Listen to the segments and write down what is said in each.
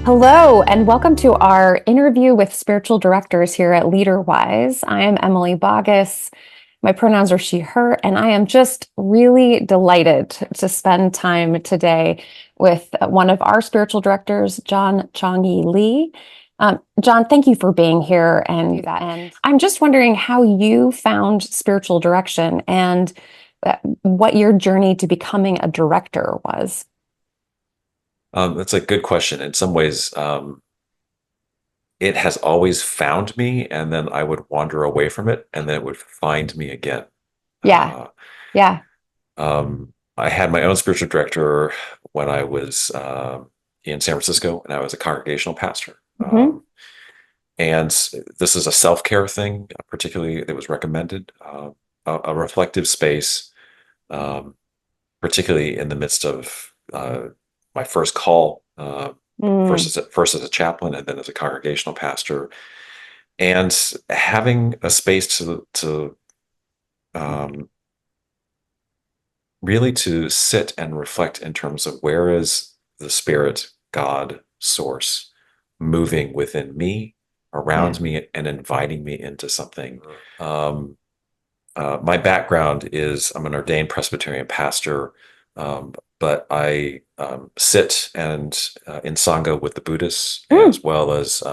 Hello, and welcome to our interview with spiritual directors here at LeaderWise. I am Emilie Boggis. My pronouns are she, her, and I am just really delighted to spend time today with one of our spiritual directors, John Chang-Yee Lee. John, thank you for being here. And I'm just wondering how you found spiritual direction and what your journey to becoming a director was. That's a good question. In some ways, it has always found me, and then I would wander away from it, and then it would find me again. Yeah, Uh, yeah. I had my own spiritual director when I was in San Francisco, and I was a congregational pastor. Mhm. And this is a self-care thing, particularly that was recommended, a reflective space, um, particularly in the midst of my first call. Mm, First as a chaplain and then as a congregational pastor, and having a space to um, really to sit and reflect in terms of where is the spirit, God, source moving within me, yeah. around me, and inviting me into something. Um, my background is I'm an ordained Presbyterian pastor, but I sit and in sangha with the Buddhists, Mm, as well as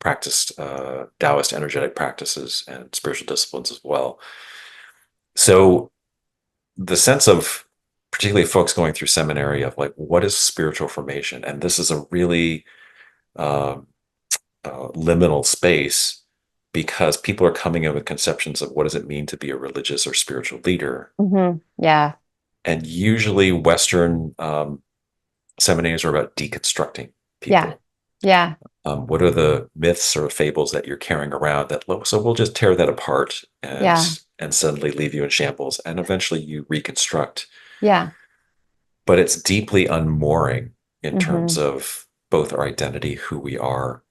practiced Daoist energetic practices and spiritual disciplines as well. So the sense of particularly folks going through seminary of like, what is spiritual formation? And this is a really um, liminal space because people are coming in with conceptions of what does it mean to be a religious or spiritual leader. yeah. And usually Western seminaries are about deconstructing Yeah. people. Yeah. What are the myths or fables that you're carrying around that, so we'll just tear that apart Yeah. and suddenly leave you in shambles. And eventually you reconstruct. Yeah. But it's deeply unmooring in terms hmm of both our identity, who we are,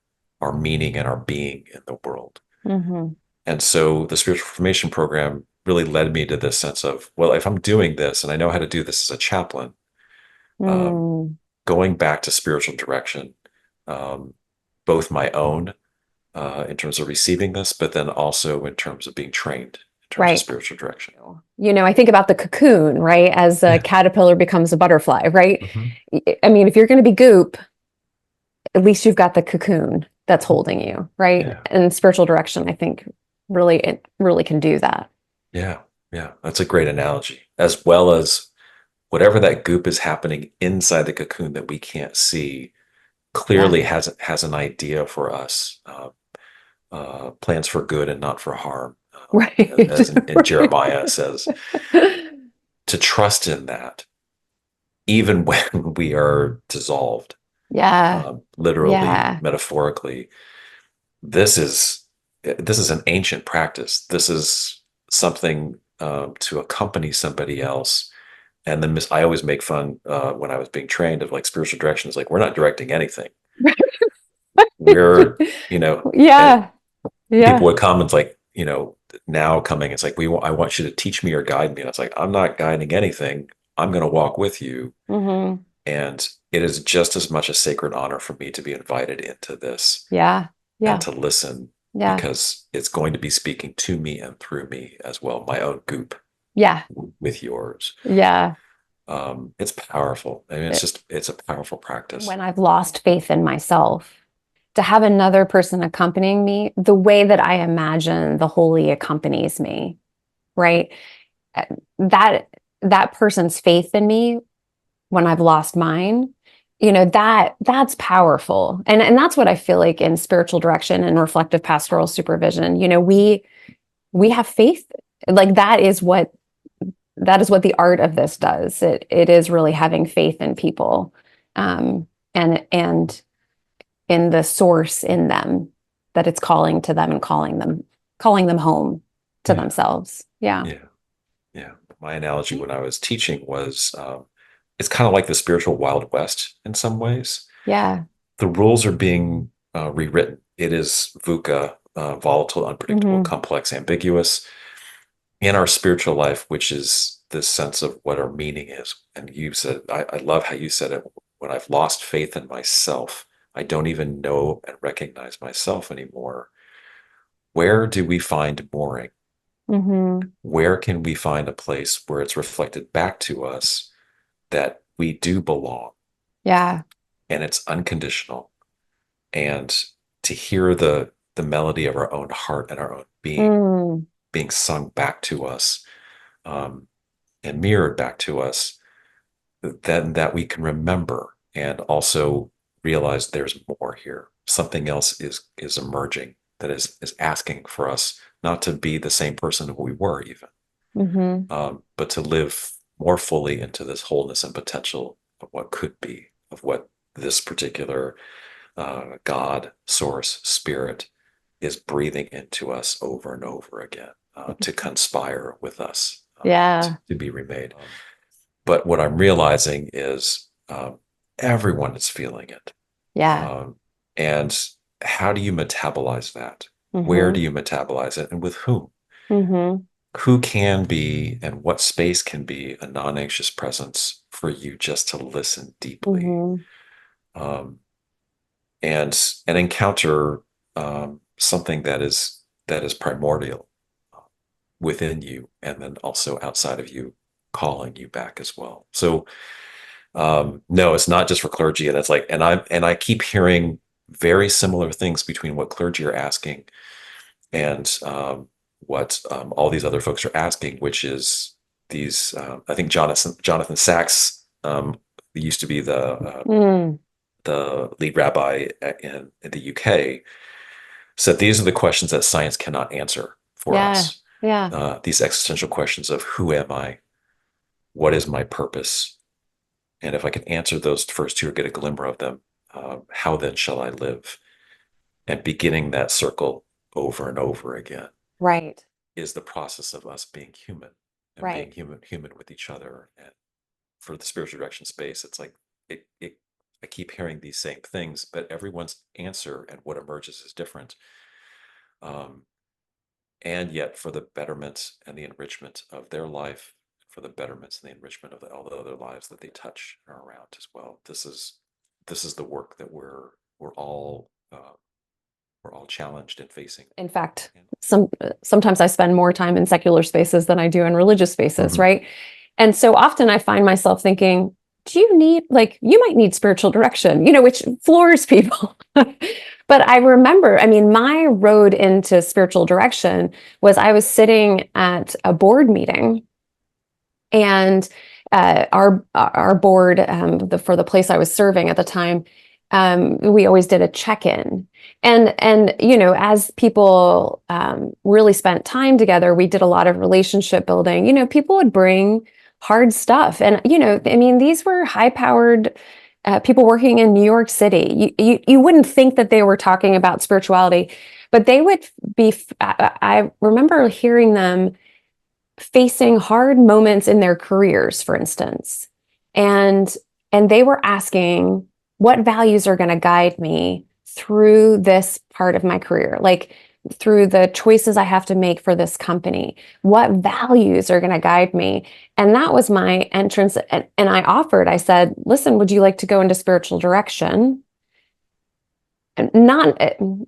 our meaning, and our being in the world. hmm And so the spiritual formation program really led me to this sense of, well, if I'm doing this and I know how to do this as a chaplain, um, Mm, going back to spiritual direction, um, both my own in terms of receiving this, but then also in terms of being trained in terms of right. spiritual direction. I think about the cocoon, right? As a Yeah. caterpillar becomes a butterfly, right? hmm I mean, if you're going to be goop, at least you've got the cocoon that's holding you, right? Yeah. And spiritual direction, I think, it really can do that. Yeah. Yeah. That's a great analogy. As well as whatever that goop is happening inside the cocoon that we can't see Yeah. clearly has an idea for us, plans for good and not for harm, Right. as in Jeremiah Right. says, to trust in that, even when we are dissolved, Yeah. literally, Yeah. metaphorically. This is this is an ancient practice. This is something to accompany somebody else. And then I always make fun when I was being trained of like spiritual directions, like we're not directing anything. We're, and Yeah. people Yeah. would come and it's like, now coming, it's like I want you to teach me or guide me. And it's like, I'm not guiding anything. I'm going to walk with you. hmm And it is just as much a sacred honor for me to be invited into this Yeah. and Yeah. to listen Yeah. because it's going to be speaking to me and through me as well, my own goop Yeah. with yours. Yeah. It's powerful. I mean, It- it's a powerful practice. when I've lost faith in myself, to have another person accompanying me the way that I imagine the holy accompanies me, right? Uh, That that person's faith in me when I've lost mine, that's powerful. And that's what I feel like in spiritual direction and reflective pastoral supervision. We have faith. Like that is what the art of this does. It is really having faith in people, and in the source in them, that it's calling to them and calling them home to Yeah, themselves. Yeah. yeah, yeah. My analogy when I was teaching was it's kind of like the spiritual Wild West in some ways. Yeah. The rules are being rewritten. It is VUCA, volatile, unpredictable, hmm complex, ambiguous in our spiritual life, which is this sense of what our meaning is. And you said, I love how you said it. When I've lost faith in myself, I don't even know and recognize myself anymore. Where do we find mooring? Mm-hmm. Where can we find a place where it's reflected back to us that we do belong Yeah. and it's unconditional? And to hear the melody of our own heart and our own Mm. being sung back to us, um, and mirrored back to us, then that we can remember and also realize there's more here. Something else is emerging that is asking for us not to be the same person we were even, Mm-hmm. but to live more fully into this wholeness and potential of what could be, of what this particular God, source, spirit is breathing into us over and over again, to conspire with us, Yeah. to be remade. But what I'm realizing is, everyone is feeling it. Yeah. And how do you metabolize that? Where Mm-hmm. do you metabolize it and with whom? Mm-hmm. Who can be and what space can be a non anxious presence for you just to listen deeply, Mm-hmm. um, and encounter, something that is primordial within you and then also outside of you, calling you back as well. So no, it's not just for clergy. And it's like, and I keep hearing very similar things between what clergy are asking and, what, all these other folks are asking, which is these, I think Jonathan Sachs, used to be Mm. the lead rabbi in the UK, said these are the questions that science cannot answer for Yeah. us. Yeah. These existential questions of who am I? What is my purpose? And if I can answer those first two or get a glimmer of them, how then shall I live? And beginning that circle over and over again Right. is the process of us being human and Right. being human with each other. And for the spiritual direction space, it's like it I keep hearing these same things, but everyone's answer and what emerges is different. Um, and yet for the betterment and the enrichment of their life, for the betterments and the enrichment of all the other lives that they touch and are around as well. This is the work that we're all challenged and facing. In fact, sometimes I spend more time in secular spaces than I do in religious spaces, Mhm. right? And so often I find myself thinking, do you need, like, you might need spiritual direction, which floors people. But I remember, I mean, my road into spiritual direction was I was sitting at a board meeting, and our board, for the place I was serving at the time, we always did a check-in, and as people really spent time together, we did a lot of relationship building. People would bring hard stuff, and I mean, these were high-powered people working in New York City. You wouldn't think that they were talking about spirituality, but they would be. I remember hearing them facing hard moments in their careers, for instance. And they were asking, what values are going to guide me through this part of my career? Like through the choices I have to make for this company. What values are going to guide me? And that was my entrance. And I said, listen, would you like to go into spiritual direction? Not,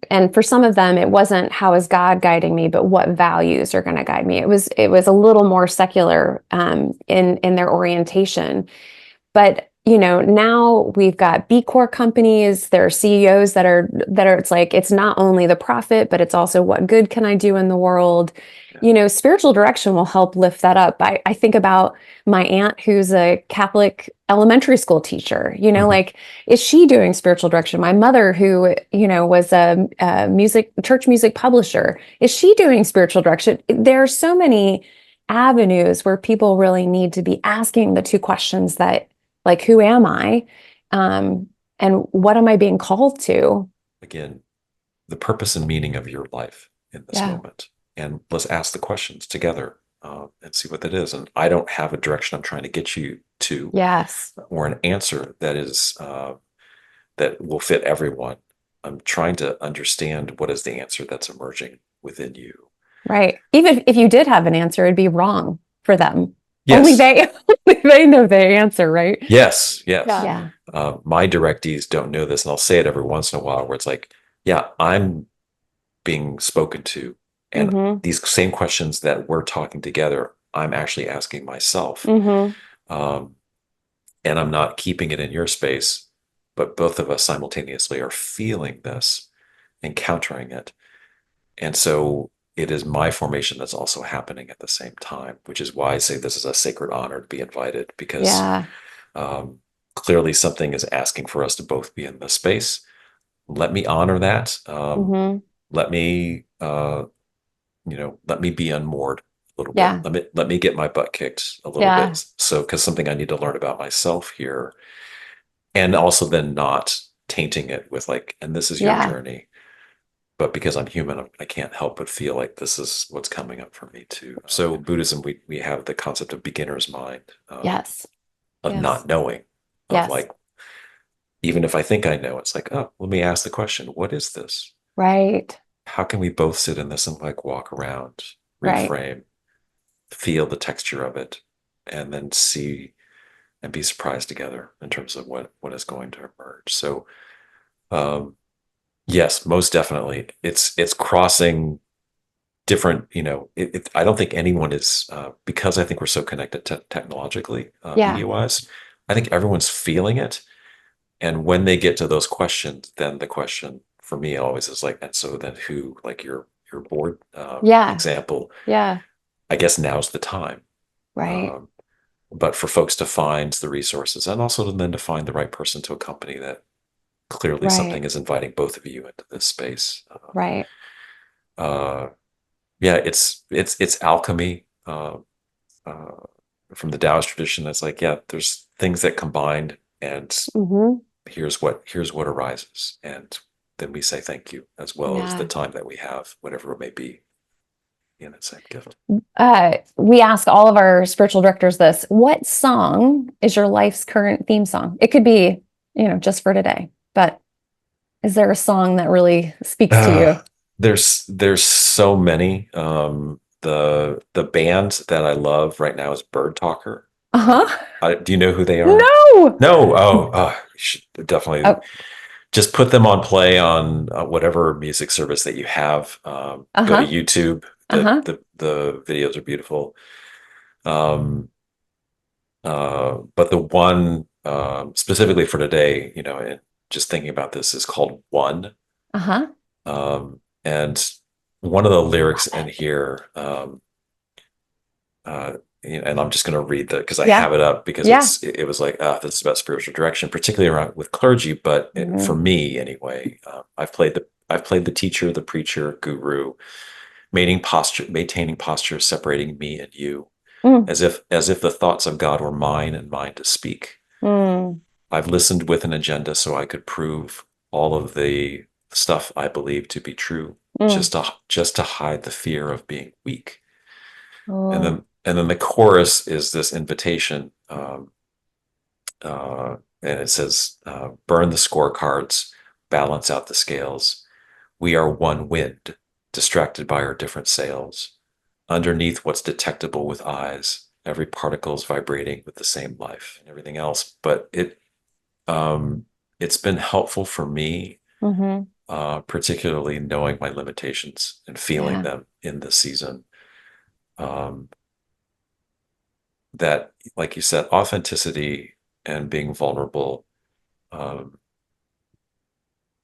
and for some of them it wasn't how is God guiding me, but what values are going to guide me. It was a little more secular in their orientation. But now we've got B Corp companies. There are CEOs that are it's like, it's not only the profit, but it's also what good can I do in the world. Spiritual direction will help lift that up. I think about my aunt who's a Catholic elementary school teacher. Mhm. Like, is she doing spiritual direction? My mother, who was a church music publisher, is she doing spiritual direction? There are so many avenues where people really need to be asking the two questions that, like, who am I? And what am I being called to? Again, the purpose and meaning of your life in this Yeah. moment. And let's ask the questions together, and see what that is. And I don't have a direction I'm trying to get you to, Yes. or an answer that is, that will fit everyone. I'm trying to understand what is the answer that's emerging within you. Right. Even if you did have an answer, it'd be wrong for them. Only Yes. they know the answer, right? Yes. Yes. Yeah. My directees don't know this, and I'll say it every once in a while where it's like, yeah, I'm being spoken to. And Mm-hmm. these same questions that we're talking together, I'm actually asking myself. Mm-hmm. Um, and I'm not keeping it in your space, but both of us simultaneously are feeling this, encountering it. And so it is my formation that's also happening at the same time, which is why I say this is a sacred honor to be invited, because Yeah. clearly something is asking for us to both be in this space. Let me honor that. Mm-hmm. Let me, let me be unmoored a little bit. Yeah. Let me get my butt kicked a little Yeah. bit. So, because something I need to learn about myself here, and also then not tainting it with like, and this is your Yeah. journey. But because I'm human, I can't help but feel like this is what's coming up for me too. So Buddhism, we have the concept of beginner's mind, Yes. of Yes. not knowing, of Yes. like, even if I think I know, it's like, oh, let me ask the question, what is this? Right. How can we both sit in this and like walk around, Right. reframe, feel the texture of it, and then see and be surprised together in terms of what is going to emerge. So um, yes, most definitely, it's crossing different. I don't think anyone is, because I think we're so connected technologically, Yeah. media wise. I think everyone's feeling it, and when they get to those questions, then the question for me always is like, and so then who? Like your board Yeah. example, Yeah. I guess now's the time. Right. Um, but for folks to find the resources, and also then to find the right person to accompany that, clearly Right. something is inviting both of you into this space. Right. Uh, yeah, it's alchemy, uh, from the Daoist tradition. That's like, yeah, there's things that combined, and Mm-hmm. here's what arises, and then we say thank you, as well as the Yeah. time that we have, whatever it may be, in that same gift. We ask all of our spiritual directors this: what song is your life's current theme song? It could be, just for today, but is there a song that really speaks to you? There's so many. The band that I love right now is Bird Talker. Uh-huh. Do you know who they are? No. No. You should definitely Oh, just put them on play on whatever music service that you have. Go to uh-huh. YouTube. The Uh-huh. the the videos are beautiful. Um, but the one, specifically for today, and just thinking about this, is called One. Uh-huh. And one of the lyrics Love in it. here, uh, and I'm just going to read that because I Yeah. have it up, because Yeah. it was like, this is about spiritual direction, particularly around with clergy. But for Mm-hmm. me anyway, I've played the teacher, the preacher, guru, maintaining posture, separating me and you, Mm. as if the thoughts of God were mine and mine to speak. Mm. I've listened with an agenda so I could prove all of the stuff I believe to be true, Mm. just to hide the fear of being weak. And Oh. then the chorus is this invitation, and it says, "Burn the scorecards, balance out the scales. We are one wind, distracted by our different sails. Underneath what's detectable with eyes, every particle is vibrating with the same life," and everything else. But it's been helpful for me, Mm-hmm. particularly knowing my limitations and feeling Yeah. them in this season. Um, that, like you said, authenticity and being vulnerable. Um,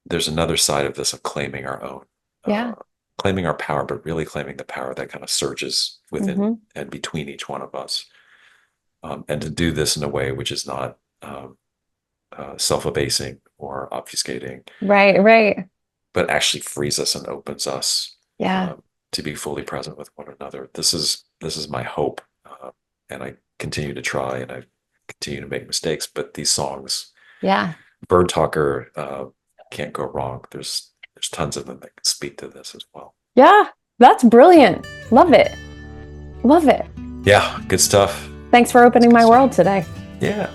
there's another side of this, of claiming our own, uh, Yeah. claiming our power, but really claiming the power that kind of surges within Mm-hmm. and between each one of us. And to do this in a way which is not self-abasing or obfuscating, Right. Right. but actually frees us and opens us, Yeah. to be fully present with one another. This is my hope, and I continue to try, and I continue to make mistakes. But these songs, Yeah. Bird Talker, can't go wrong. There's tons of them that can speak to this as well. Yeah. That's brilliant. Love it. Love it. Yeah, good stuff. Thanks for That's opening good my stuff. world today. Yeah.